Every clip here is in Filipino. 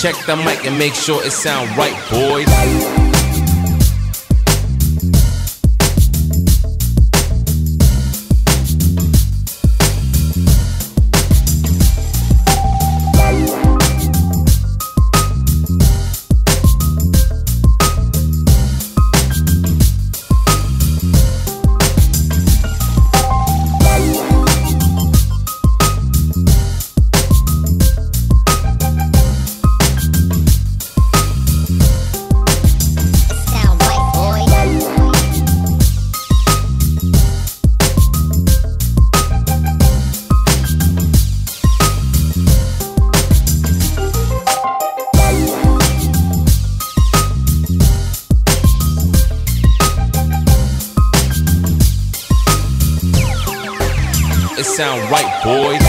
check the mic and make sure it sound right, boys. It sound right, boys.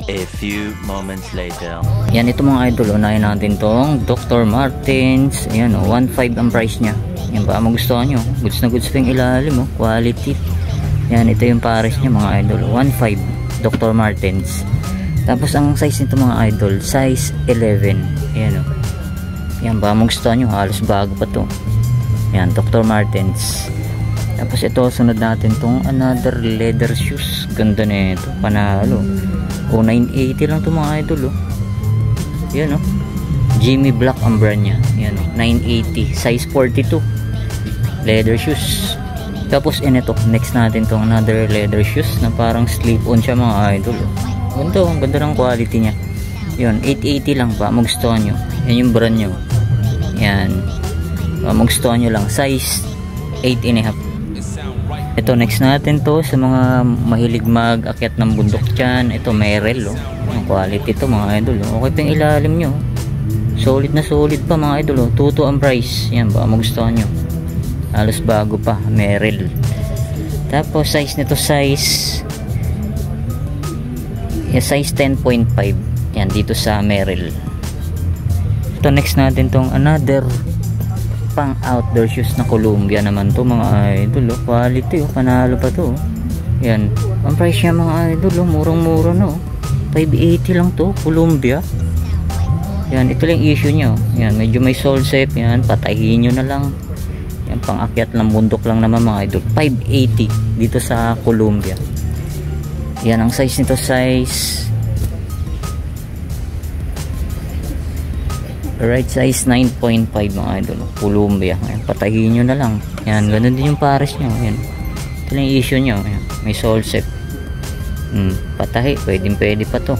A few moments later. Yan, ito mga idol, unahin natin tong Dr. Martens. Ayan o, 1.5 ang price nya. Yan ba, magustuhan nyo? Goods na goods pa yung ilalim o, quality. Yan, ito yung pares nya mga idol, 1.5 Dr. Martens. Tapos ang size nito mga idol, size 11. Ayan o. Yan ba, magustuhan nyo? Halos bago pa to. Yan, Dr. Martens. Tapos ito, sunod natin tong another leather shoes. Ganda na ito, panalo. O, 980 lang to mga idol o. Yan o, Jimmy Black ang brand nya. Yan o, 980, size 42 leather shoes. Tapos ito, next natin tong another leather shoes na parang slip on siya mga idol o. Ganda o, ganda ng quality nya. Yun, 880 lang pa, magustuhan nyo. Yan yung brand nyo. Yan, magustuhan nyo lang, size 8.5. Ito, next natin to sa mga mahilig mag-akyat ng bundok dyan. Ito, Merrell oh. Ang quality to mga idol oh. Okay pa yung ilalim nyo. Solid na solid pa mga idol oh. 2.2 ang price. Yan ba, magustuhan nyo. Halos bago pa, Merrell. Tapos size nito, size 10.5. Yan, dito sa Merrell. Ito, next natin tong another pang outdoor shoes na Columbia naman to mga idol oh. Quality oh, panalo pa to oh. Yan, ang price niya mga idol oh, murang mura no, 580 lang to, Columbia. Yan, ito lang issue niya oh. Yan, medyo may sole shape. Yan, patahin nyo na lang. Yan, pang akyat ng bundok lang naman mga idol, 580 dito sa Columbia. Yan, ang size nito, size right size 9.5 mga idol, Columbia. Ayan, patahin nyo na lang. Yan, ganun din yung pares nyo. Ayan, ito lang yung issue nyo. Ayan, may sole shape. Patahi, pwede pa to,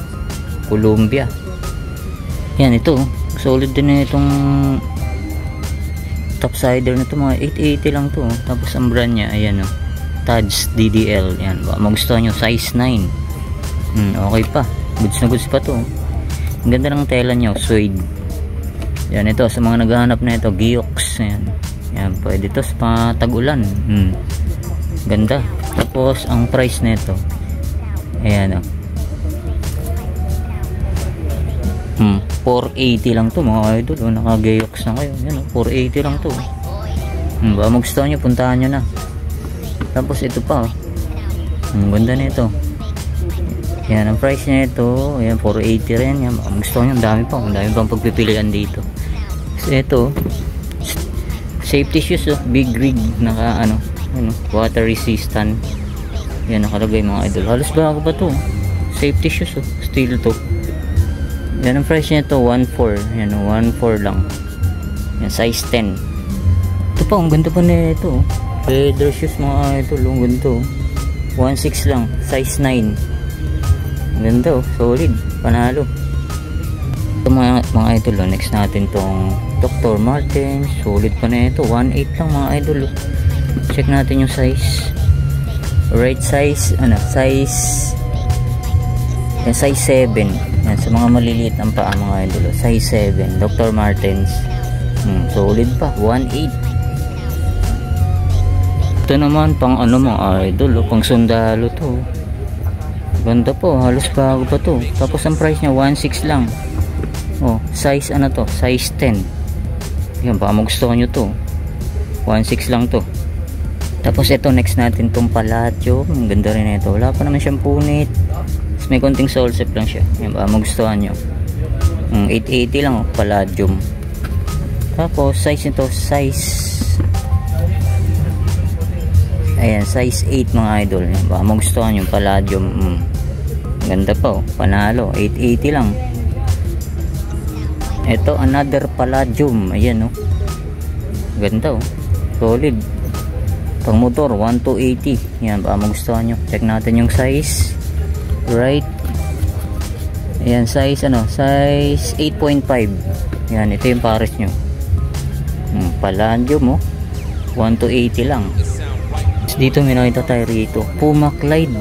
Columbia. Yan, ito solid din na itong topsider na to mga 880 lang to. Tapos ang brand nya, ayan o, Taj DDL. Yan, magustuhan nyo, size 9. Okay pa, goods na goods pa to. Ang ganda ng tela nyo, suede. Yan, ito sa mga naghahanap na ito, Geox. Yan, yan, pwede to sa tag-ulan. Ganda. Tapos ang price nito, ayan o, 480 lang to mga idol o. Naka-Geox na kayo. Yan o, 480 lang to. Ba, magustuhan nyo, puntahan nyo na. Tapos ito pa o, ganda nito. Yan, ang price niya ito, ayan, 480 rin. Yan, magustuhan nyo, ang dami pang pagpipilian dito. So ito, safety shoes oh, big rig, naka water resistant. Yan, nakalagay mga idol, halos bago pa to. Safety shoes oh, steel to. Yan, ang price niya ito, 1.4. Yan, 1.4 lang. Yan, size 10. Ito pa, ang ganda pa na ito. Leather shoes mga idol, ang ganda. 1.6 lang, size 9. Ganda oh, solid, panalo. Ito mga idol oh, next natin tong Dr. Martens, solid pa na ito, 1.8 lang mga idol oh. Check natin yung size. Right size, size yan, size 7. Yan, sa mga maliliit ang paa mga idol oh, size 7, Dr. Martens. Solid pa, 1.8. Ito naman pang mga idol, pang sundalo to. Ganda po, halos bago pa to. Tapos ang price niya 1.6 lang. Size to, size 10. Yan, baka magustuhan nyo to. 1.6 lang to. Tapos ito next natin tong Palladium. Ang ganda rin ito. Wala pa naman siyang punit. Tapos may konting sole set lang siya. Yan, baka magustuhan nyo. 880 lang Palladium. Tapos size nito, size ayan, size 8 mga idol. Baka magustuhan yung Palladium. Ganda pa panalo, 880 lang. Ito another Palladium. Ayan ganda solid. Pang motor 1280. Yan, baka magustuhan nyo. Check natin yung size. Right. Ayan, size size 8.5. Yan, ito yung pares nyo. Palladium 1280 lang. Dito may nakita tayo rito, Puma Clyde.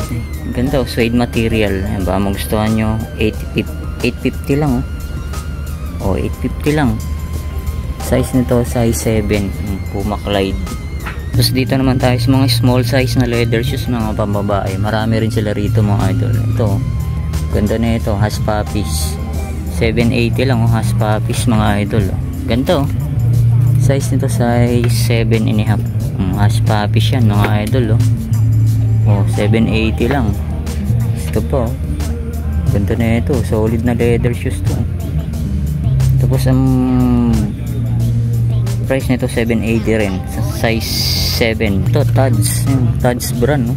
Ganda suede material. Ayan, baka magustuhan nyo. 850 lang 850 lang. Size nito size 7, Puma Clyde. Tapos dito naman tayo sa mga small size na leather shoes, mga pambabae. Marami rin sila rito mga idol. Ito ganda na ito, Hush Puppies. 780 lang Hush Puppies mga idol. Ganda size nito size 7.5. Hush Puppies yan mga idol 780 lang. Ito po, ganda na ito, solid na leather shoes to. Tapos ang price nito 780 rin, size 7. Ito Tuds brand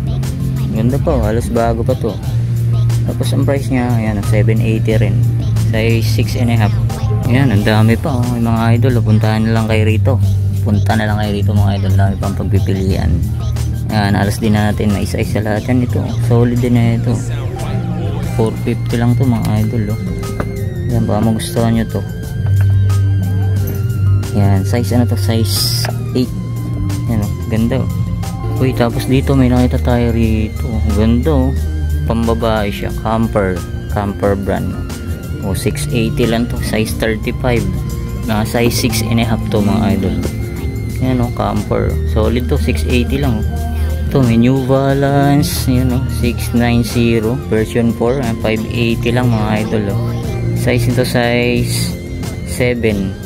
ganda po, halos bago pa to. Tapos ang price nya ayan 780 rin, size 6.5. ayan, ang dami pa yung mga idol. Puntahan na lang kayo rito. Punta na lang kayo rito mga idol, dami pang pagpipilian. Ayan, alas din natin maisa-isa lahat yan. Ito solid din na ito, 450 lang to mga idol Ayan, baka magustuhan nyo to. Ayan, size to, size 8. Ayan ganda Uy, tapos dito may nakita tayo rito. Ganda pambabae siya, camper brand 680 lang to, size 35. Na size 6.5 to mga idol. Ayan camper, solid to, 680 lang ito. May New Balance 690 version 4, 580 lang mga idol size nito size 7.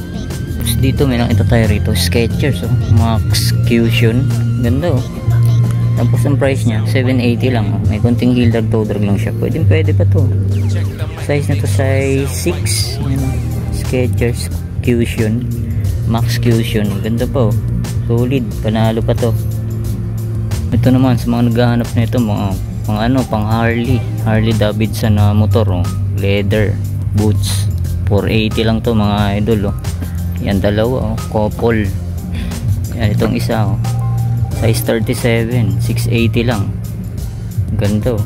Tapos dito may nakita tayo rito, Skechers Max Fusion. Ganda Tapos ang price nya 780 lang may konting heel drag toe drag lang siya. Pwede pa to. Size nito size 6. Skechers Fusion Max Fusion. Ganda po, solid, panalo pa to. Ito naman sa mga naghahanap na ito, mga pang Harley Davidson na motor leather boots, 480 lang to mga idol yan, dalawa couple. Yan, itong isa size 37, 680 lang. Ganda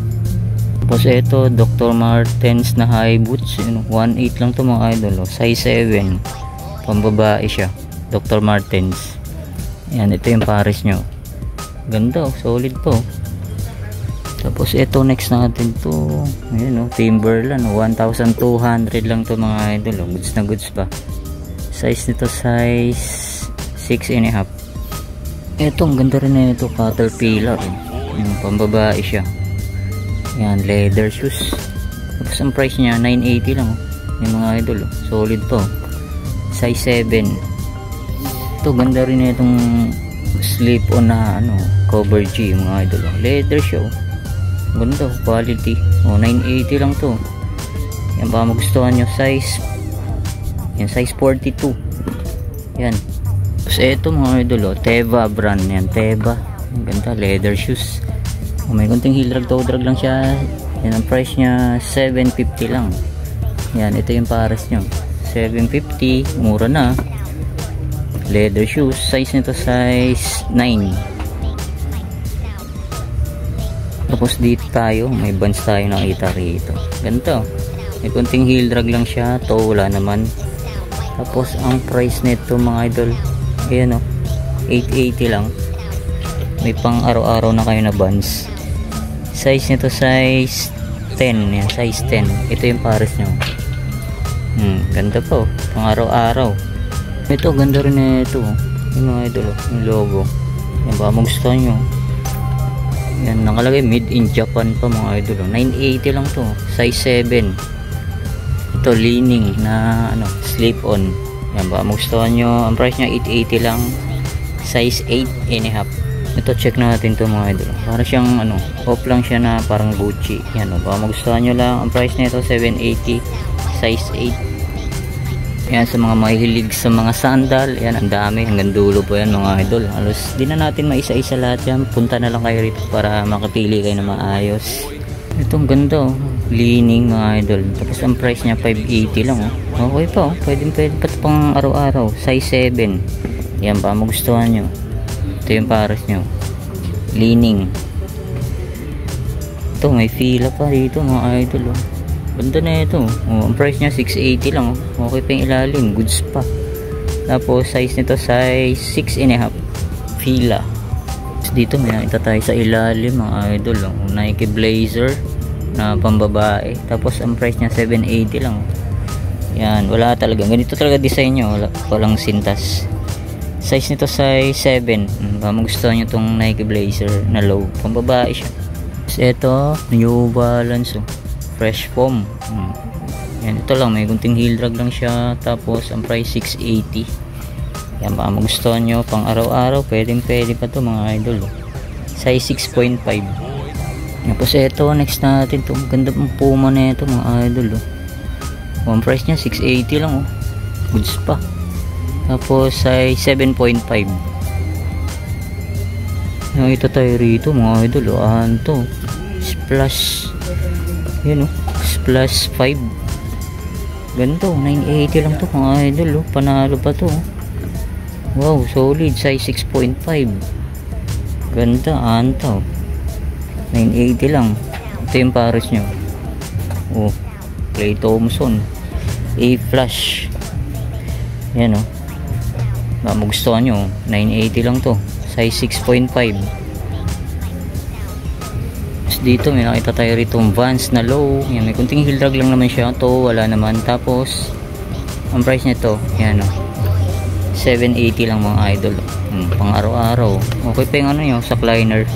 Tapos ito Dr. Martens na high boots, 1.8 lang to mga idol size 7, pambabae siya, Dr. Martens. Yan, ito yung pares nyo. Ganda solid po. Tapos ito next natin to, Timberland 1,200 lang to mga idol goods na goods pa. Size nito size 6.5. Ito ang ganda rin na ito, Caterpillar pambabae siya. Yan, leather shoes. Tapos ang price niya 980 lang yung mga idol solid po, size 7. Ito ganda rin na itong slip on na cover G mga idol leather shoe. Ganda, quality 980 lang to. Yan, baka magustuhan nyo. Size size 42. Yan. Tapos ito mga idol Teva brand yan, Teva. Ganda, leather shoes. May konting heel drag toe drag lang siya. Yan, ang price nya 750 lang. Yan, ito yung pares nyo, 750, mura na. Leather shoes, size nito size 9. Tapos dito tayo, may bands tayo nakita rito. Ganito. May kunting heel drag lang siya. To wala naman. Tapos ang price nito mga idol, ayan o, 880 lang. May pang araw-araw na kayo na bands. Size nito size 10. Yan, size 10. Ito yung pares nyo. Ganda po. Pang araw-araw. Ito, ganda rin na ito. Yung mga idol, yung logo. Yan ba, magustuhan nyo. Yan, nakalagay made in Japan pa mga idol. 980 lang to. Size 7. Ito, leaning na ano, slip on. Yan ba, magustuhan nyo. Ang price nya 880 lang. Size 8.5. Ito, check natin to mga idol. Para siyang ano, off lang siya na parang Gucci. Yan o, baka magustuhan nyo lang. Ang price nito 780. Size 8. Yan, sa mga mahilig sa mga sandal, yan, ang dami, hanggang dulo po yan mga idol. Halos di na natin maisa-isa lahat yan. Punta na lang kayo rito para makapili kayo na maayos. Itong ganda, oh. Leaning mga idol. Tapos ang price niya 580 lang, oh. Okay pa, oh. Pwede pa pang araw-araw. Size 7. Yan ba, magustuhan nyo. Ito yung pares nyo. Leaning. Ito, may fila pa dito mga idol, oh. Ganda na ito. Ang price niya 680 lang. Okay pa yung ilalim. Goods pa. Tapos size nito size 6.5. Fila. Dito may nakita tayo sa ilalim mga idol. Nike Blazer na pambabae. Tapos ang price niya 780 lang. Yan. Wala talaga. Ganito talaga design niya. Walang sintas. Size nito size 7. Magustuhan nyo itong Nike Blazer na low. Pambabae siya. Tapos ito New Balance. Fresh foam. Yan, ito lang, may gunting heel drag lang siya. Tapos ang price 680. Yan, baka magustuhan nyo pang araw-araw, pwede pa to mga idol. Size 6.5. Tapos ito, next natin to. Ganda pang Puma na ito mga idol. Ang price nya 680 lang. Goods pa. Tapos size 7.5. Yan, ito tayo rito mga idol. Anto Splash. Yan, Splash 5. Ganito, 980 lang to mga idol. Panalo pa to. Wow, solid. Size 6.5. Ganda, antaw. 980 lang. Ito yung pares nyo. Clay Thompson A-Flash. Yan, magustuhan nyo. 980 lang to. Size 6.5. Dito may nakita tayo rito Vans na low. Yan, may kunting heel drag lang naman siya. To wala naman. Tapos ang price nito, yan 780 lang mga idol. Pang araw-araw. Okay pa yung ano nyo, sa cleaner.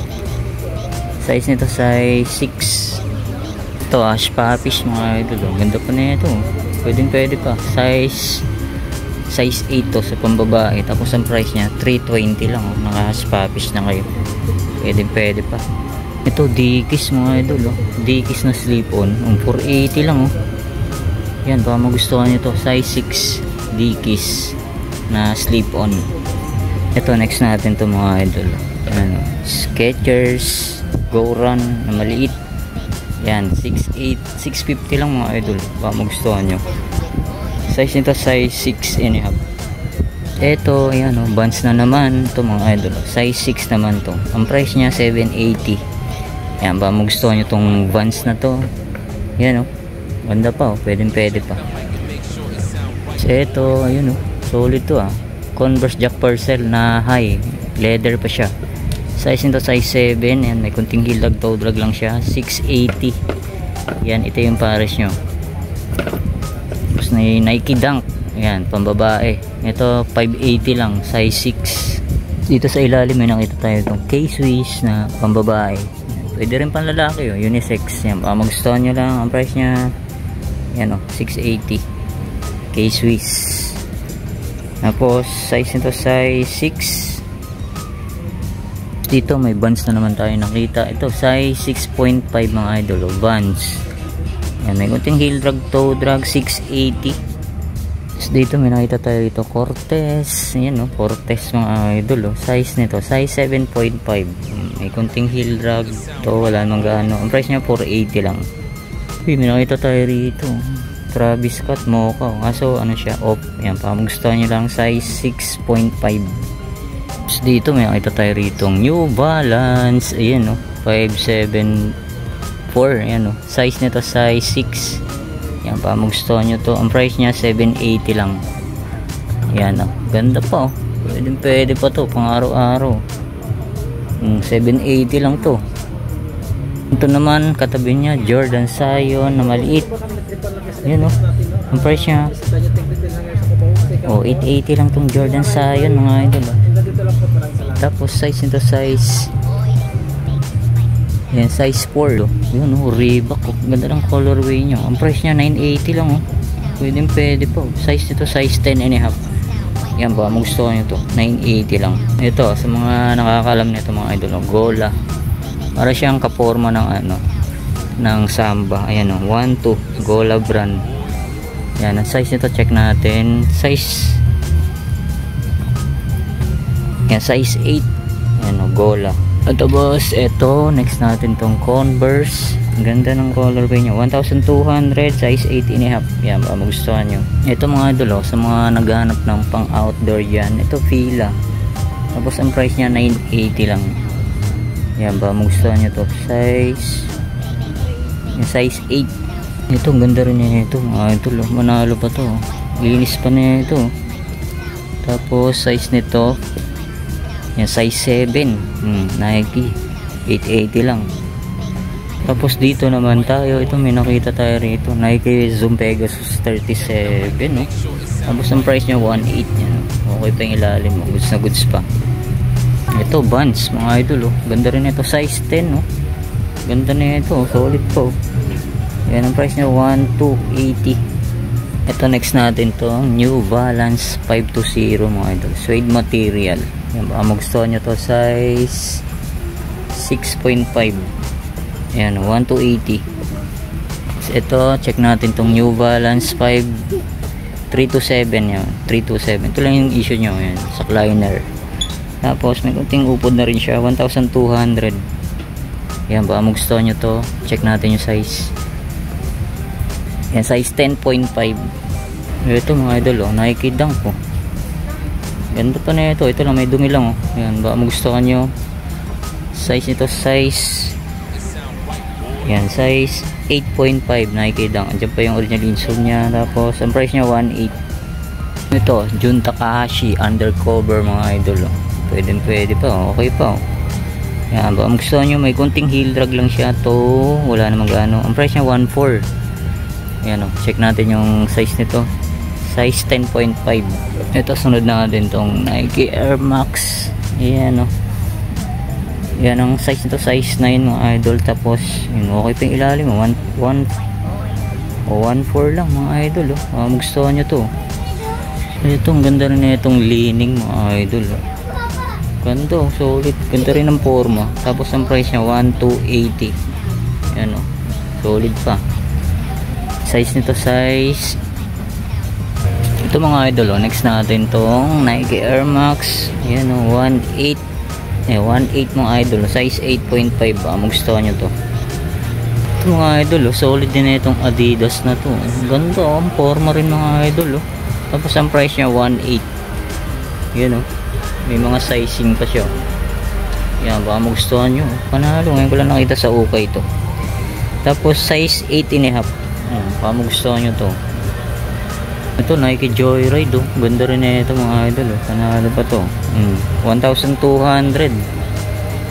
Size nito size 6. Ito Ash Puppies mga idol. Ganda pa na ito. Pwede pa. Size 8 to sa pambabae. Tapos ang price nya 320 lang. Naka Ash Puppies na kayo. Pwede pa. Ito Dickies mga idol. Dickies na slip-on. 480 lang. Yan, baka magustuhan nyo to. Size 6 Dickies na slip-on. Ito next natin to mga idol. Yan, Skechers Go Run na maliit. Yan, 650 lang mga idol. Baka magustuhan nyo. Size nito size 6.5. Ito, ayan Vans na naman to mga idol. Size 6 naman to. Ang price nya 780. Yan, ba magustuhan nyo tong Vans na to. Yan ganda pa pwede pa. So ito, ayun solid to Converse Jack Purcell na high. Leather pa siya. Size nito size 7. Yan, may kunting heel drag, toe drag lang siya. 680. Yan, ito yung pares nyo. Tapos na Nike Dunk. Yan, pambabae. Ito 580 lang, size 6. Dito sa ilalim may nakita tayo itong K-Swiss na pambabae. Pwede rin pang lalaki, unisex. Yan, magustuhan nyo lang. Ang price nya, yan 680. K-Swiss. Tapos, size nito size 6. Dito may Vans na naman tayo nakita. Ito, size 6.5 mga idol. Vans. Yan, may kunting heel drag, toe drag, 680. Dito may nakita tayo dito Cortez. Ayan Cortez mga idol. Size nito size 7.5. May kunting heel drag. To wala nang gaano. Ang price nya 480 lang. May nakita tayo rito Travis Scott Mocha. Kaso ano siya, off. Yan, pamagustuhan nyo lang size 6.5. Tapos dito may nakita tayo ritong New Balance. Ayan o, 574. Ayan o, size nito size 6. Yan pa, magustuhan nyo to. Ang price nya 780 lang. Yan o, ganda pa o. Pwede pa to pang araw-araw. 780 lang to. Ito naman katabi nya Jordan Zion na maliit. Yan o, ang price nya 880 lang tong Jordan Zion mga idol. Tapos size nito size yan, size 4 yun o, Reebok o. Ganda ng colorway nya. Ang price nya 980 lang o. Pwede po. Size nito size 10 and a half. Yan ba, magustuhan nyo to, 980 lang. Ito sa mga nakakalam nito mga idol, Gola. Para siyang kaporma ng ano, ng Samba. Ayan o, 1-2 Gola brand. Yan, ang size nito check natin. Size yan, size 8. Yan o, Gola. At boss, ito next natin tong Converse. Ang ganda ng colorway nya, 1,200, size 8 and a half. Yan ba, magustuhan nyo. Ito mga idol sa mga naghahanap ng pang outdoor yan, ito Fila. Tapos ang price nya 980 lang. Yan ba, magustuhan nyo to. Size yan, size 8. Ito, ang ganda rin yan ito mga idol. Manalo pa to. Linis pa na ito. Tapos size nito yan, size 7. Nike 880 lang. Tapos dito naman tayo, ito may nakita tayo rito, Nike Zoom Pegasus 37 no? Tapos ang price nya 1.8 yan. Okay pa yung ilalim mo, goods na goods pa. Ito Vans mga idol oh. Ganda rin ito, size 10 no? Ganda na ito, solid po. Yan ang price nya 1,280. Ito next natin to, New Balance 520 mga idol, suede material. Yan, baka magustuhan nyo to, size 6.5. Yan, 1,280. Ito, check natin tong New Balance 327 yan, 327. Ito lang yung issue nyo, yan, sa liner. Tapos may kunting upod na rin siya, 1,200. Yan, baka magustuhan nyo to, check natin yung size. Yan, size 10.5. Ito mga idol, Nike Dunk po. Ganda pa na ito. Ito lang, may dumi lang. Yan, baka magustuhan nyo. Size nito, size yan, size 8.5 Nike Dunk. Andiyan pa yung original insole nya. Tapos, ang price nya 1.8. Ito, Jun Takahashi Undercover mga idol. Pwede pa, okay pa. Yan, baka magustuhan nyo. May kunting heel drag lang siya to. Wala namang gaano. Ang price nya 1.4. Yan o, check natin yung size nito, size 10.5. Ito sunod natin tong Nike Air Max. Yan o, yan ang size nito, size 9 mga idol. Tapos yun, okay pa yung ilalim o, 1.4 lang mga idol o. Magustuhan nyo to. Ito, ang ganda rin na itong leaning mga idol o. Ganda o, solid, ganda rin ang forma. Tapos ang price nya 1,280. Yan o, solid pa. Size nito, size ito mga idol next natin tong Nike Air Max. Yan o, 1.8 mga idol, size 8.5. Magustuhan nyo to. Ito mga idol solid din na itong Adidas na to. Ganda ang forma rin mga idol Tapos ang price nya 1.8. Yan o, may mga sizing pa siya. Yan, baka magustuhan nyo. Panalo, ngayon ko lang nakita sa ukay ito. Tapos size 8 and a half. Baka magustuhan nyo to. Ito, Nike Joyride ganda rin na ito mga idol Panalo pa to. 1,200.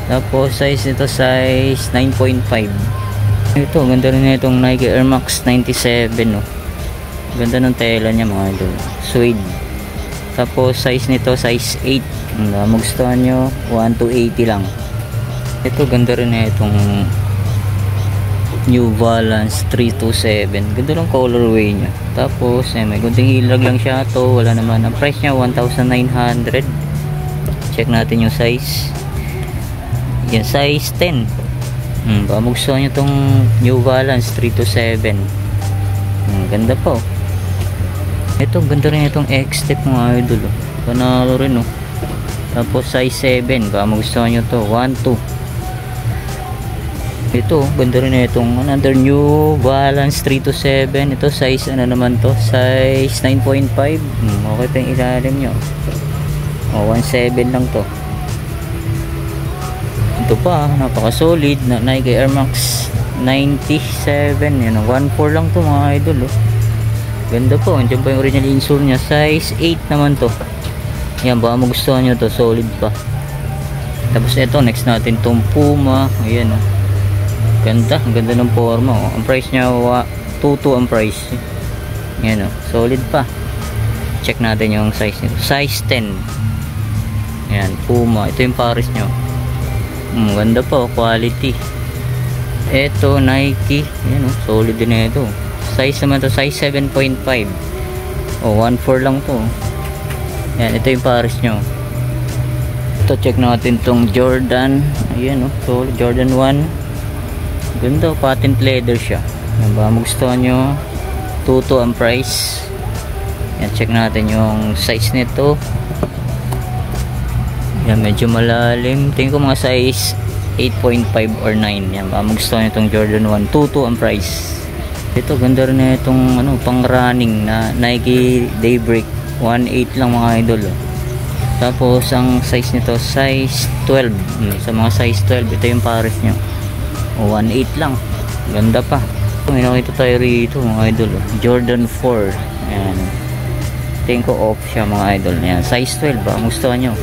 Tapos size nito, size 9.5. Ito, ganda rin na itong Nike Air Max 97 Ganda ng tela niya mga idol, suede. Tapos size nito, size 8. Magustuhan nyo, 1,280 lang. Ito, ganda rin na itong New Balance 327. Ganda ng colorway nya. Tapos may kunting hilag lang siya to. Wala naman. Ang price nya 1,900. Check natin yung size. Yan, size 10. Baka magustuhan nyo tong New Balance 327. Ganda po. Ito, ganda rin itong X-Step mga idol Panalo rin Tapos size 7. Baka magustuhan nyo to, 1,2. Ito, ganda rin na itong another New Balance 327. Ito, size ano naman to, size 9.5. Okay pa yung ilalim nyo. 1.7 lang to. Ito pa, napaka solid na Nike Air Max 97. Yan, 1.4 lang to mga idol. Ganda po. Andiyan pa yung original insole nya. Size 8 naman to. Yan, baka magustuhan nyo to. Solid pa. Tapos ito, next natin tong Puma. Ayan, ganda. Ang ganda ng forma. Ang price nya 2.2 ang price. Yan, solid pa. Check natin yung size nito. Size 10. Ayan, Puma. Ito yung pares nyo. Ganda pa, quality. Ito, Nike. Ayan, solid din na ito. Size naman to, size 7.5. 1.4 lang to. Ayan, ito yung pares nyo. Ito, check natin tong Jordan. Ayan, solid. Jordan 1. Ganda, patent leather siya. Ayan, baka magustuhan nyo. 2.2 ang price. Ayan, check natin yung size nito. Yan, medyo malalim. Tingin ko mga size 8.5 or 9. Yan, magustuhan nyo itong Jordan 1. 2.2 ang price. Ito, ganda rin na itong pang running na Nike Daybreak. 1.8 lang mga idol. Tapos ang size nito size 12. Sa mga size 12, ito yung pares nyo. 1.8 lang. Ganda pa. May nakita tayo rito mga idol. Jordan 4. Ayan. Tingin ko off siya mga idol. Ayan, size 12 ba? Gusto nyo.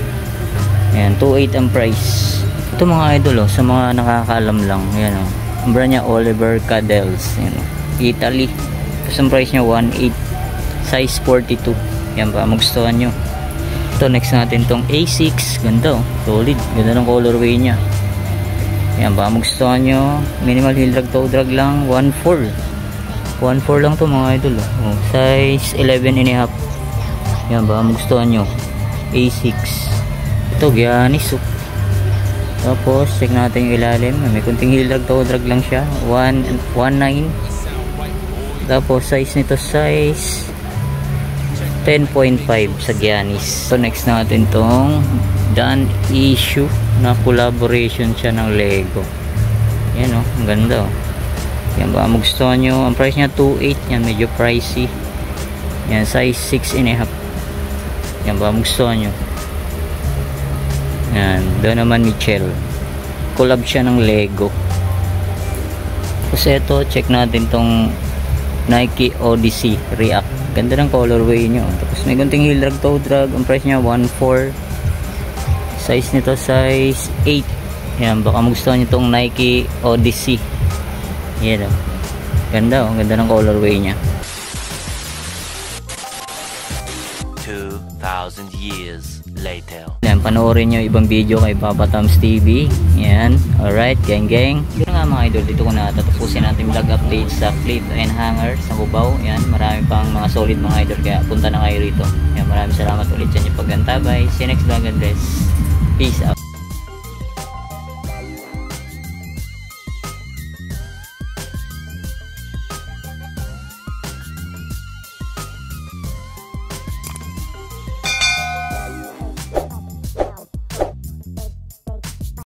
Ayan, 2.8 ang price. Ito mga idol, sa mga nakakaalam lang. Ayan, ang brand niya Oliver Cadels. Ayan, Italy. Tapos ang price niya 1.8. Size 42. Ayan ba? Magustuhan nyo. Ito, next natin tong A6. Ganda, solid. Ganda ng colorway niya. Ayan ba? Magustuhan nyo. Minimal heel drag, toe drag lang. 1.4. 1.4 lang to mga idol. Size 11.5. Ayan ba? Magustuhan nyo. A6. Ito, Giannis. Tapos, check natin yung ilalim. May kunting heel drag, toe drag lang siya. 1.9. Tapos, size nito, size 10.5 sa Giannis. So, next natin tong Dan Issue na collaboration siya ng Lego. Yan, ang ganda. Yan ba, magustuhan nyo. Ang price niya 2.8. Yan, medyo pricey. Yan, size 6.5. Yan ba, magustuhan nyo. Yan, doon naman Michelle. Collab siya ng Lego. Tapos ito, check natin tong Nike Odyssey React. Ganda ng colorway nyo. Tapos may gunting heel drag, toe drag. Ang price niya 1.4. Size nito size 8. Yan, baka magustuhan nyo tong Nike Odyssey. Yan, ganda, ganda ng colorway niya. 2,000 years later. Yan, panoorin nyo ibang video kay Papa Tom's TV. Yan, alright, gang gang. Yun nga mga idol, dito ko na tatapusin natin vlog update sa clip and hanger sa Cubao. Yan, marami pang mga solid mga idol, kaya punta na kayo rito. Yan, maraming salamat ulit sa inyo paggantabay. See you next vlog, God bless. Peace out.